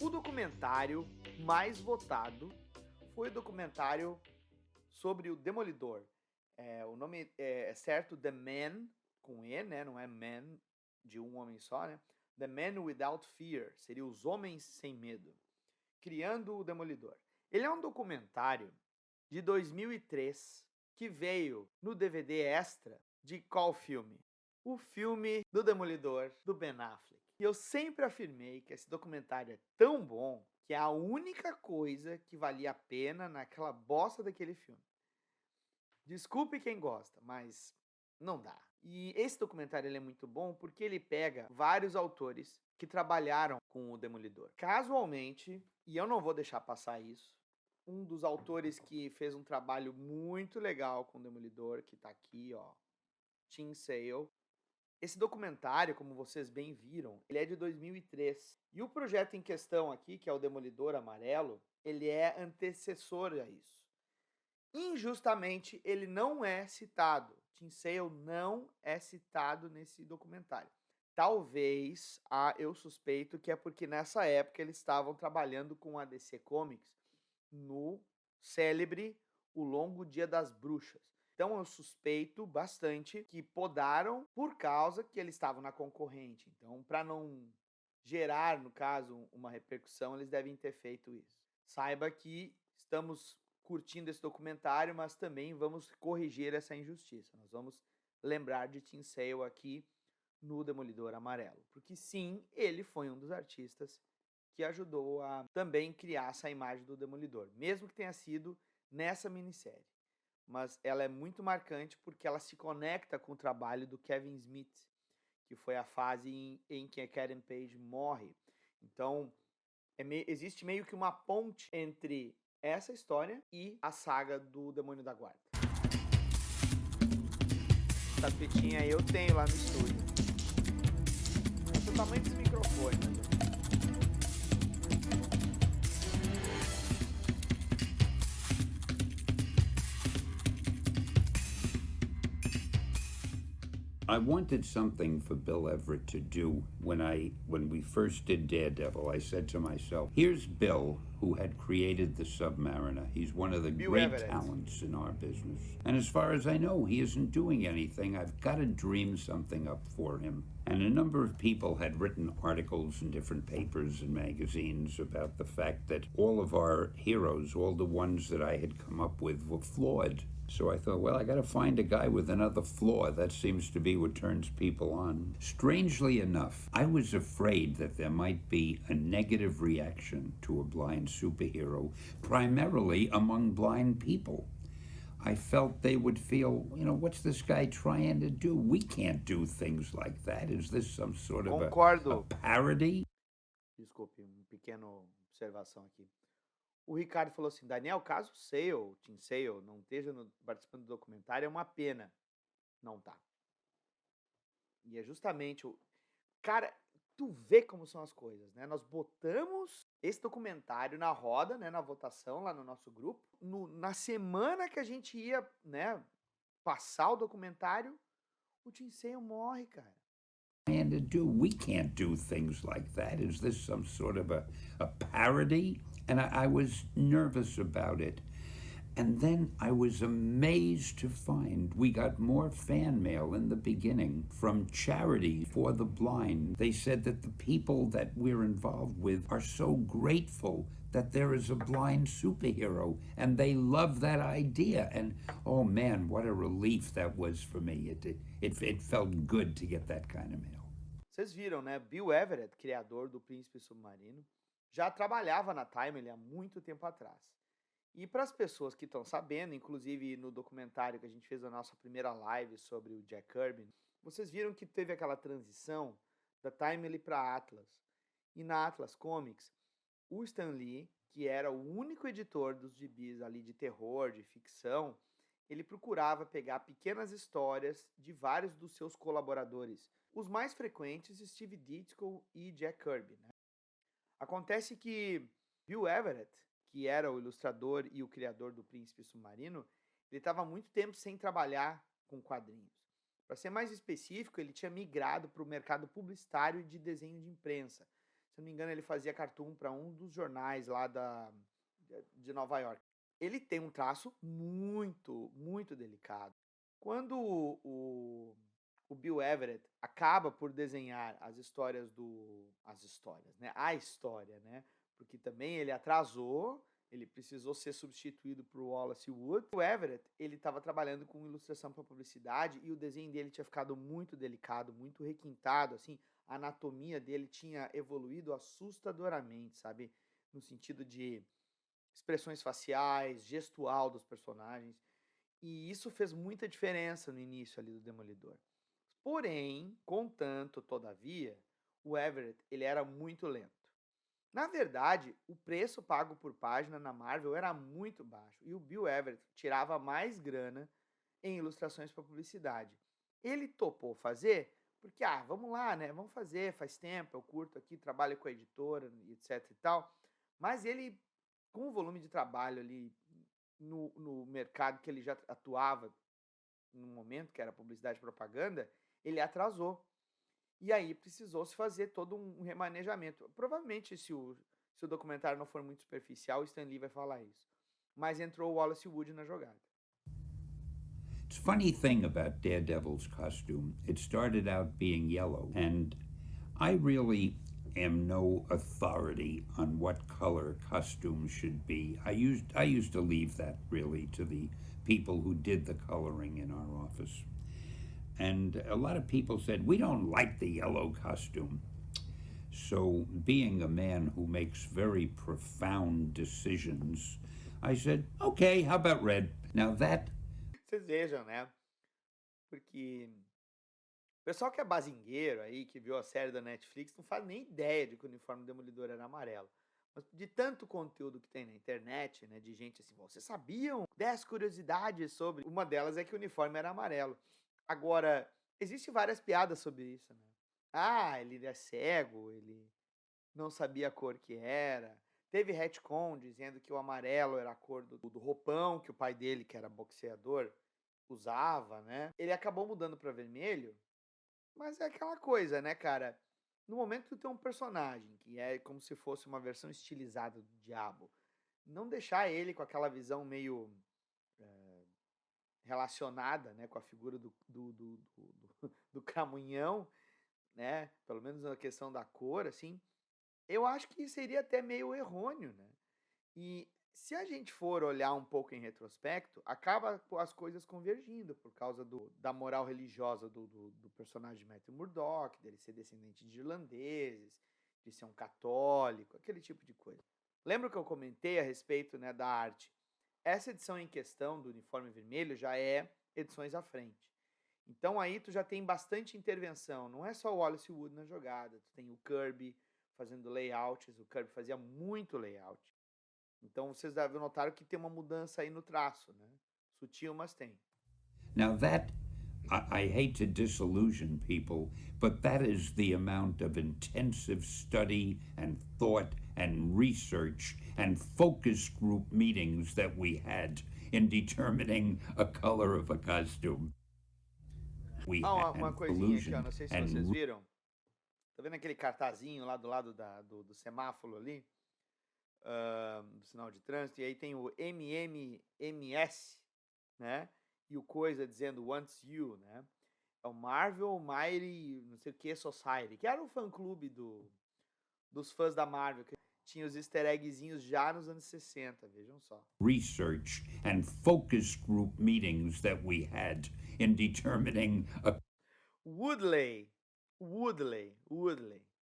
O documentário mais votado foi o documentário sobre o Demolidor. O nome é certo, The Man, com E, né? Não é Man de um homem só, né? The Man Without Fear, seria Os Homens Sem Medo, criando o Demolidor. Ele é um documentário de 2003 que veio no DVD extra de qual filme? O filme do Demolidor, do Ben Affleck. E eu sempre afirmei que esse documentário é tão bom que é a única coisa que valia a pena naquela bosta daquele filme. Desculpe quem gosta, mas não dá. E esse documentário ele é muito bom porque ele pega vários autores que trabalharam com o Demolidor. Casualmente, e eu não vou deixar passar isso, um dos autores que fez um trabalho muito legal com o Demolidor, que tá aqui, ó, Tim Sale. Esse documentário, como vocês bem viram, ele é de 2003. E o projeto em questão aqui, que é o Demolidor Amarelo, ele é antecessor a isso. Injustamente, ele não é citado. Tim Sale não é citado nesse documentário. Talvez, eu suspeito que é porque nessa época eles estavam trabalhando com a DC Comics no célebre O Longo Dia das Bruxas. Então eu suspeito bastante que podaram por causa que eles estavam na concorrente. Então, para não gerar, no caso, uma repercussão, eles devem ter feito isso. Saiba que estamos curtindo esse documentário, mas também vamos corrigir essa injustiça. Nós vamos lembrar de Tim Sale aqui no Demolidor Amarelo, porque sim, ele foi um dos artistas que ajudou a também criar essa imagem do Demolidor, mesmo que tenha sido nessa minissérie. Mas ela é muito marcante porque ela se conecta com o trabalho do Kevin Smith, que foi a fase em que a Karen Page morre. Então, existe meio que uma ponte entre essa história e a saga do Demônio da Guarda. Essa tapetinha eu tenho lá no estúdio. Esse é o tamanho desse microfone, né? I wanted something for Bill Everett to do when we first did Daredevil. I said to myself, here's Bill, who had created the Submariner. He's one of the Bill great Everett. talents in our business. And as far as I know, he isn't doing anything. I've got to dream something up for him. And a number of people had written articles in different papers and magazines about the fact that all of our heroes, all the ones that I had come up with, were flawed. So I thought, well, I got to find a guy with another flaw. That seems to be what turns people on. Strangely enough, I was afraid that there might be a negative reaction to a blind superhero, primarily among blind people. I felt they would feel, what's this guy trying to do? We can't do things like that. Is this some sort of a Concordo. parody? Desculpe, pequena observação aqui. O Ricardo falou assim, Daniel, caso Sale, Tim Sale, não esteja participando do documentário, é uma pena. Não tá. E é justamente o... Cara, tu vê como são as coisas, né? Nós botamos esse documentário na roda, né? Na votação lá no nosso grupo. Na semana que a gente ia, né? Passar o documentário, o Tim Sale morre, cara. To do. We can't do things like that. Is this some sort of a parody? And I was nervous about it. And then I was amazed to find we got more fan mail in the beginning from Charity for the Blind. They said that the people that we're involved with are so grateful that there is a blind superhero, and they love that idea. And oh man, what a relief that was for me. It felt good to get that kind of mail. Vocês viram, né? Bill Everett, criador do Príncipe Submarino, já trabalhava na Time há muito tempo atrás. E para as pessoas que estão sabendo, inclusive no documentário que a gente fez a nossa primeira live sobre o Jack Kirby, vocês viram que teve aquela transição da Time para Atlas. E na Atlas Comics, o Stan Lee, que era o único editor dos gibis ali de terror, de ficção, ele procurava pegar pequenas histórias de vários dos seus colaboradores. Os mais frequentes, Steve Ditko e Jack Kirby, né? Acontece que Bill Everett, que era o ilustrador e o criador do Príncipe Submarino, ele estava há muito tempo sem trabalhar com quadrinhos. Para ser mais específico, ele tinha migrado para o mercado publicitário e de desenho de imprensa. Se não me engano, ele fazia cartoon para um dos jornais lá de Nova York. Ele tem um traço muito, muito delicado. Quando o Bill Everett acaba por desenhar as histórias as histórias, né? A história, né? Porque também ele atrasou, ele precisou ser substituído por Wallace Wood. O Everett, ele estava trabalhando com ilustração para publicidade e o desenho dele tinha ficado muito delicado, muito requintado, assim, a anatomia dele tinha evoluído assustadoramente, sabe? No sentido de expressões faciais, gestual dos personagens. E isso fez muita diferença no início ali do Demolidor. Porém, contanto, todavia, o Everett, ele era muito lento. Na verdade, o preço pago por página na Marvel era muito baixo e o Bill Everett tirava mais grana em ilustrações para publicidade. Ele topou fazer porque, vamos lá, né? Vamos fazer, faz tempo, eu curto aqui, trabalho com a editora, etc e tal. Mas ele, com o volume de trabalho ali no mercado que ele já atuava no momento, que era publicidade e propaganda, ele atrasou. E aí precisou se fazer todo um remanejamento. Provavelmente, se o documentário não for muito superficial, o Stan Lee vai falar isso. Mas entrou o Wallace Wood na jogada. It's a funny thing about Daredevil's costume. It started out being yellow, and I really am no authority on what color costumes should be. I used to leave that really to the people who did the coloring in our office. And a lot of people said, we don't like the yellow costume. So being a man who makes very profound decisions, I said, okay, how about red? Now that... Vocês vejam, né? Porque o pessoal que é bazingueiro aí, que viu a série da Netflix, não faz nem ideia de que o uniforme do Demolidor era amarelo. Mas de tanto conteúdo que tem na internet, né, de gente assim, vocês sabiam 10 curiosidades sobre... Uma delas é que o uniforme era amarelo. Agora, existem várias piadas sobre isso, né? Ele é cego, ele não sabia a cor que era. Teve retcon dizendo que o amarelo era a cor do roupão que o pai dele, que era boxeador, usava, né? Ele acabou mudando para vermelho, mas é aquela coisa, né, cara? No momento que tu tem um personagem que é como se fosse uma versão estilizada do diabo, não deixar ele com aquela visão meio relacionada, né, com a figura do Cramunhão, né, pelo menos na questão da cor, assim, eu acho que seria até meio errôneo, né, e se a gente for olhar um pouco em retrospecto, acaba as coisas convergindo por causa da moral religiosa do personagem de Matthew Murdock, dele ser descendente de irlandeses, de ser um católico, aquele tipo de coisa. Lembra que eu comentei a respeito, né, da arte? Essa edição em questão do uniforme vermelho já é edições à frente. Então aí tu já tem bastante intervenção. Não é só o Wallace Wood na jogada. Tu tem o Kirby fazendo layouts. O Kirby fazia muito layout. Então vocês devem notar que tem uma mudança aí no traço, né? Sutil, mas tem. Now that, I hate to disillusion people, but that is the amount of intensive study and thought and research and focus group meetings that we had in determining a color of a costume. Uma coisinha aqui, ó, não sei se vocês viram. Tá vendo aquele cartazinho lá do lado do semáforo ali? Do sinal de trânsito. E aí tem o MMMS, né? E o coisa dizendo Wants You, né? É o Marvel Mighty, não sei o que, Society, que era o fã-clube dos fãs da Marvel, que tinha os easter eggzinhos já nos anos 60, vejam só. Research and focus group meetings that we had in determining a... Woodley.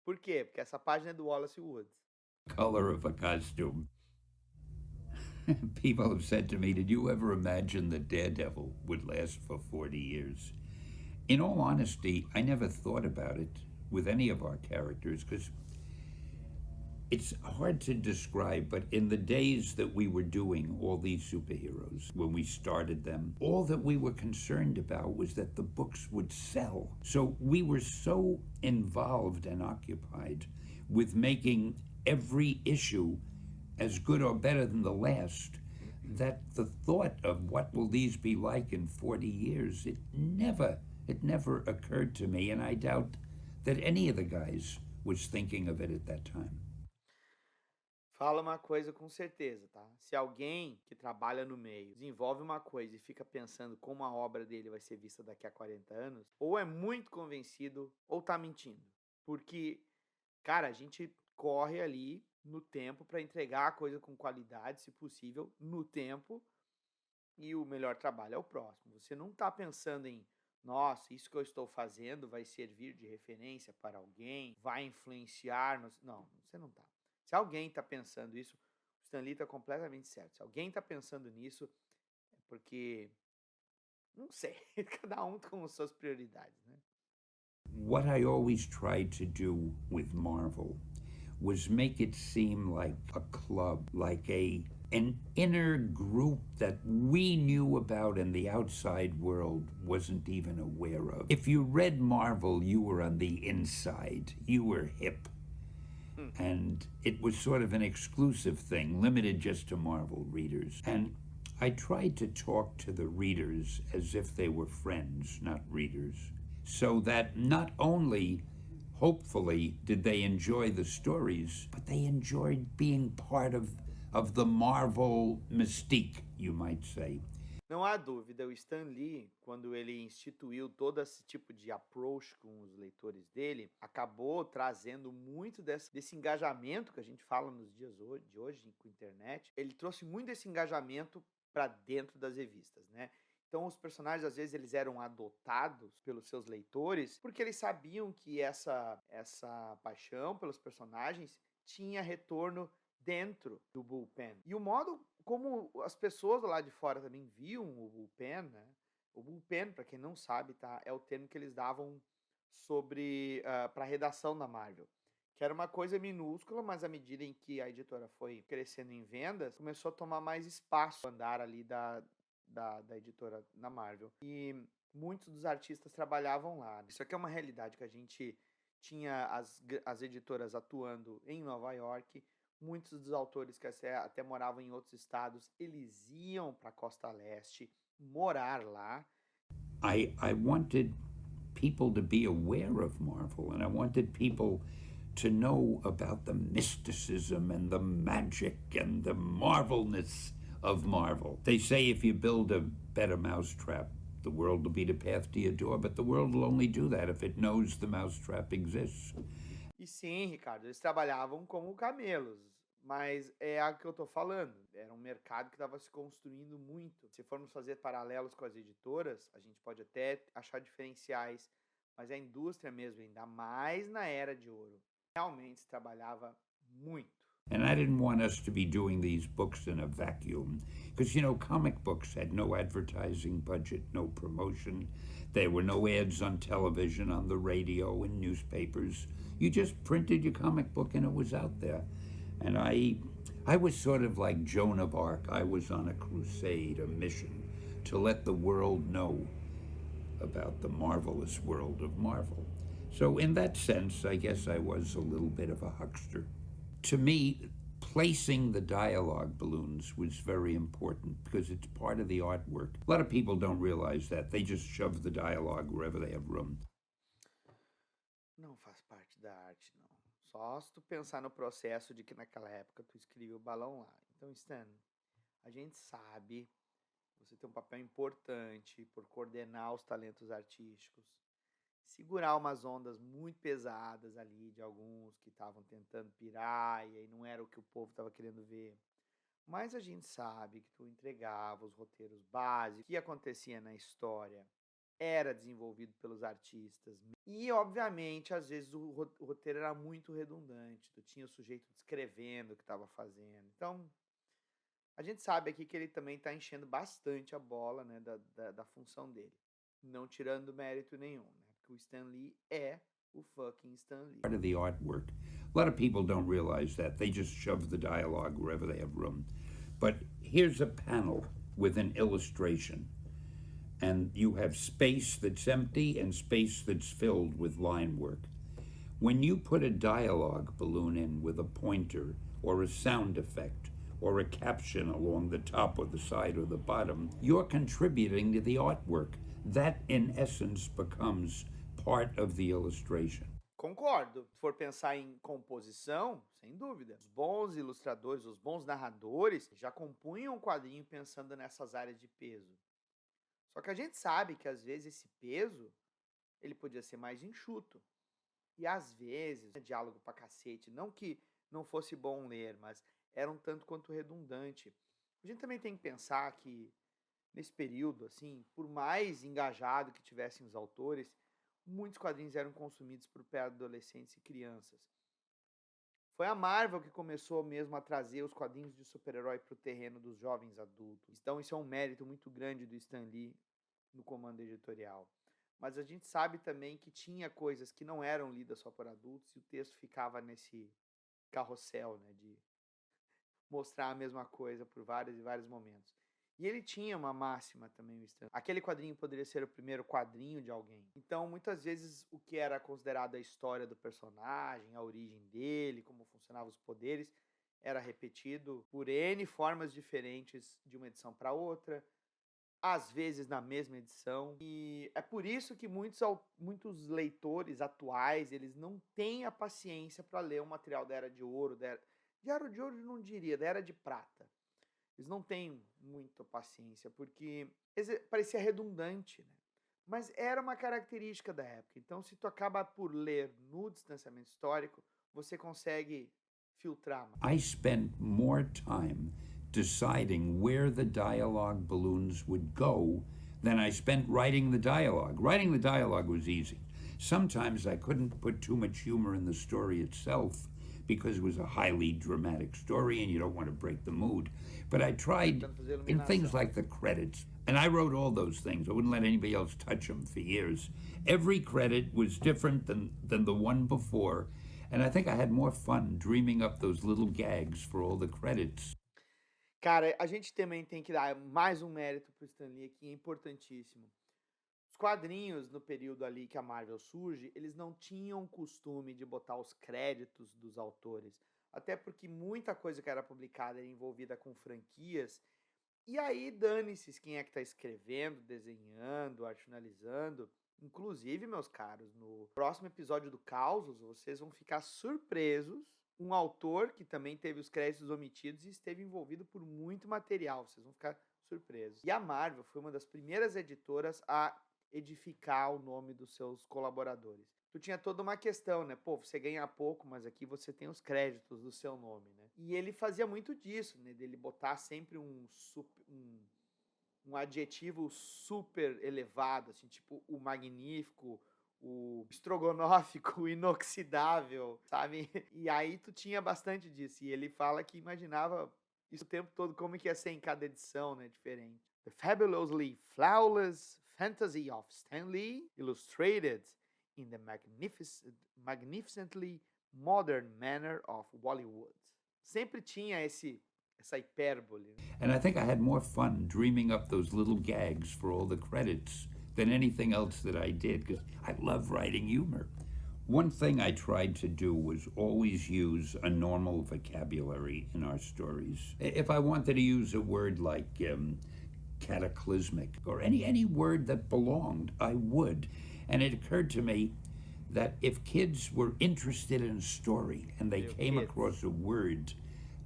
Por quê? Porque essa página é do Wallace Wood. Color of a costume. People have said to me, did you ever imagine that Daredevil would last for 40 years? In all honesty, I never thought about it with any of our characters because it's hard to describe, but in the days that we were doing all these superheroes, when we started them, all that we were concerned about was that the books would sell. So we were so involved and occupied with making every issue as good or better than the last, that the thought of what will these be like in 40 years, it never occurred to me, and I doubt that any of the guys was thinking of it at that time. Fala uma coisa com certeza, tá? Se alguém que trabalha no meio desenvolve uma coisa e fica pensando como a obra dele vai ser vista daqui a 40 anos, ou é muito convencido ou tá mentindo. Porque, cara, a gente corre ali no tempo para entregar a coisa com qualidade, se possível, no tempo, e o melhor trabalho é o próximo. Você não tá pensando em, nossa, isso que eu estou fazendo vai servir de referência para alguém, vai influenciar. Não, você não tá. Se alguém tá pensando isso, o Stan Lee tá completamente certo. Se alguém tá pensando nisso, é porque, não sei, cada um com as suas prioridades, né? What I always tried to do with Marvel was make it seem like a club, like an inner group that we knew about and the outside world wasn't even aware of. If you read Marvel, you were on the inside. You were hip. And it was sort of an exclusive thing, limited just to Marvel readers. And I tried to talk to the readers as if they were friends, not readers, so that not only, hopefully, did they enjoy the stories, but they enjoyed being part of the Marvel mystique, you might say. Não há dúvida, o Stan Lee, quando ele instituiu todo esse tipo de approach com os leitores dele, acabou trazendo muito desse engajamento que a gente fala nos dias de hoje com a internet. Ele trouxe muito desse engajamento para dentro das revistas, né? Então os personagens às vezes eles eram adotados pelos seus leitores porque eles sabiam que essa paixão pelos personagens tinha retorno dentro do bullpen. E o modo como as pessoas lá de fora também viam o bullpen, né? O bullpen, para quem não sabe, tá, é o termo que eles davam sobre para a redação da Marvel, que era uma coisa minúscula, mas à medida em que a editora foi crescendo em vendas, começou a tomar mais espaço no andar ali da editora na Marvel. E muitos dos artistas trabalhavam lá. Isso aqui é uma realidade que a gente tinha as editoras atuando em Nova York. Muitos dos autores que até moravam em outros estados, eles iam para a Costa Leste morar lá. I wanted people to be aware of Marvel, and I wanted people to know about the mysticism and the magic and the marvelness of Marvel. They say if you build a better mousetrap, the world will be the path to your door, but the world will only do that if it knows the mousetrap exists. E sim, Ricardo, eles trabalhavam como camelos, mas é o que eu tô falando. Era um mercado que estava se construindo muito. Se formos fazer paralelos com as editoras, a gente pode até achar diferenciais, mas a indústria mesmo, ainda mais na Era de Ouro, realmente se trabalhava muito. And I didn't want us to be doing these books in a vacuum because, you know, comic books had no advertising budget, no promotion. There were no ads on television, on the radio, in newspapers. You just printed your comic book and it was out there. And I was sort of like Joan of Arc. I was on a crusade, a mission to let the world know about the marvelous world of Marvel. So in that sense, I guess I was a little bit of a huckster. To me, placing the dialogue balloons was very important because it's part of the artwork. A lot of people don't realize that. They just shove the dialogue wherever they have room. Não faz parte da arte, não. Só se tu pensar no processo de que naquela época tu escrevia o balão lá. Então, Stan, a gente sabe, você tem um papel importante por coordenar os talentos artísticos, segurar umas ondas muito pesadas ali de alguns que estavam tentando pirar e aí não era o que o povo estava querendo ver. Mas a gente sabe que tu entregava os roteiros básicos, o que acontecia na história era desenvolvido pelos artistas. E, obviamente, às vezes o roteiro era muito redundante, tu tinha o sujeito descrevendo o que estava fazendo. Então, a gente sabe aqui que ele também está enchendo bastante a bola, né, da função dele. Não tirando mérito nenhum, né? O Stan Lee é o fucking Stan Lee. Part of the artwork. A lot of people don't realize that. They just shove the dialogue wherever they have room. But here's a panel with an illustration. And you have space that's empty and space that's filled with line work. When you put a dialogue balloon in with a pointer or a sound effect or a caption along the top or the side or the bottom, you're contributing to the artwork. That, in essence, becomes part of the illustration. Concordo. Se for pensar em composição, sem dúvida. Os bons ilustradores, os bons narradores já compunham o quadrinho pensando nessas áreas de peso. Só que a gente sabe que às vezes esse peso, ele podia ser mais enxuto. E às vezes, diálogo pra cacete, não que não fosse bom ler, mas era um tanto quanto redundante. A gente também tem que pensar que nesse período, assim, por mais engajado que tivessem os autores, muitos quadrinhos eram consumidos por pré-adolescentes e crianças. Foi a Marvel que começou mesmo a trazer os quadrinhos de super-herói para o terreno dos jovens adultos. Então isso é um mérito muito grande do Stan Lee no comando editorial. Mas a gente sabe também que tinha coisas que não eram lidas só por adultos e o texto ficava nesse carrossel, né, de mostrar a mesma coisa por vários e vários momentos. E ele tinha uma máxima também, o Stan. Aquele quadrinho poderia ser o primeiro quadrinho de alguém. Então, muitas vezes, o que era considerado a história do personagem, a origem dele, como funcionavam os poderes, era repetido por N formas diferentes de uma edição para outra, às vezes na mesma edição. E é por isso que muitos leitores atuais, eles não têm a paciência para ler o material da Era de Ouro, de Era de Ouro eu não diria, da Era de Prata. Eles não têm muita paciência, porque parecia redundante, né? Mas era uma característica da época. Então, se tu acaba por ler no distanciamento histórico, você consegue filtrar. I spent more time deciding where the dialogue balloons would go than I spent writing the dialogue. Writing the dialogue was easy. Sometimes I couldn't put too much humor in the story itself because it was a highly dramatic story and you don't want to break the mood. But I tried in things like the credits, and I wrote all those things. I wouldn't let anybody else touch them for years. Every credit was different than the one before, and I think I had more fun dreaming up those little gags for all the credits. Cara, a gente também tem que dar mais um mérito pro Stan Lee aqui, é importantíssimo. Os quadrinhos, no período ali que a Marvel surge, eles não tinham costume de botar os créditos dos autores. Até porque muita coisa que era publicada era envolvida com franquias. E aí, dane-se quem é que tá escrevendo, desenhando, arte finalizando. Inclusive, meus caros, no próximo episódio do Causos, vocês vão ficar surpresos. Um autor que também teve os créditos omitidos e esteve envolvido por muito material. Vocês vão ficar surpresos. E a Marvel foi uma das primeiras editoras a edificar o nome dos seus colaboradores. Tu tinha toda uma questão, né? Pô, você ganha pouco, mas aqui você tem os créditos do seu nome, né? E ele fazia muito disso, né? Dele botar sempre um adjetivo super elevado, assim, tipo o magnífico, o estrogonófico, o inoxidável, sabe? E aí tu tinha bastante disso. E ele fala que imaginava isso o tempo todo, como que ia ser em cada edição, né? Diferente. The Fabulously Flawless Fantasy of Stan Lee, illustrated in the magnificently modern manner of Bollywood. Sempre tinha essa hipérbole. And I think I had more fun dreaming up those little gags for all the credits than anything else that I did, because I love writing humor. One thing I tried to do was always use a normal vocabulary in our stories. If I wanted to use a word like cataclysmic or any word that belonged, I would. And it occurred to me that if kids were interested in a story and they came across a word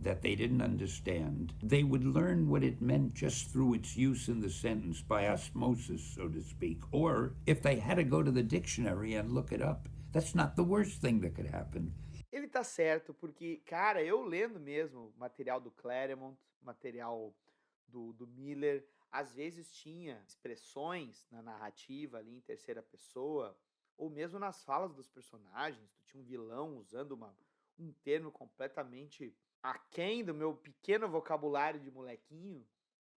that they didn't understand, they would learn what it meant just through its use in the sentence by osmosis, so to speak. Or if they had to go to the dictionary and look it up, that's not the worst thing that could happen. Ele tá certo, porque, cara, eu lendo mesmo material do Claremont, material do Miller, às vezes tinha expressões na narrativa ali em terceira pessoa, ou mesmo nas falas dos personagens. Tu tinha um vilão usando um termo completamente aquém do meu pequeno vocabulário de molequinho.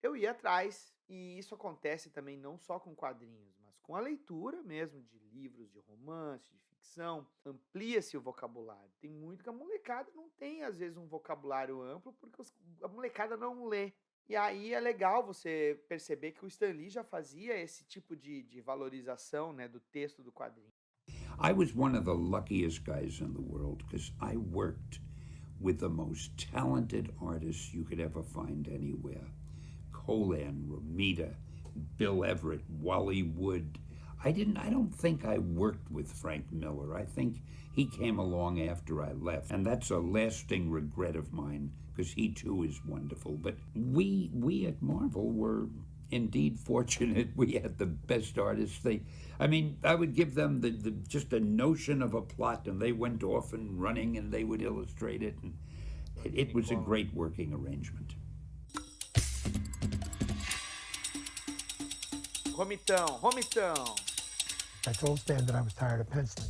Eu ia atrás. E isso acontece também não só com quadrinhos, mas com a leitura mesmo de livros de romance, de ficção. Amplia-se o vocabulário. Tem muito que a molecada não tem, às vezes, um vocabulário amplo, porque a molecada não lê. E aí é legal você perceber que o Stan Lee já fazia esse tipo de valorização, né, do texto do quadrinho. I was one of the luckiest guys in the world because I worked with the most talented artists you could ever find anywhere. Colan, Romita, Bill Everett, Wally Wood. I don't think I worked with Frank Miller. I think he came along after I left, and that's a lasting regret of mine, because he too is wonderful. But we at Marvel were indeed fortunate. We had the best artists. I would give them just a notion of a plot, and they went off and running, and they would illustrate it, and it was a great working arrangement. Romitão. I told Stan that I was tired of penciling.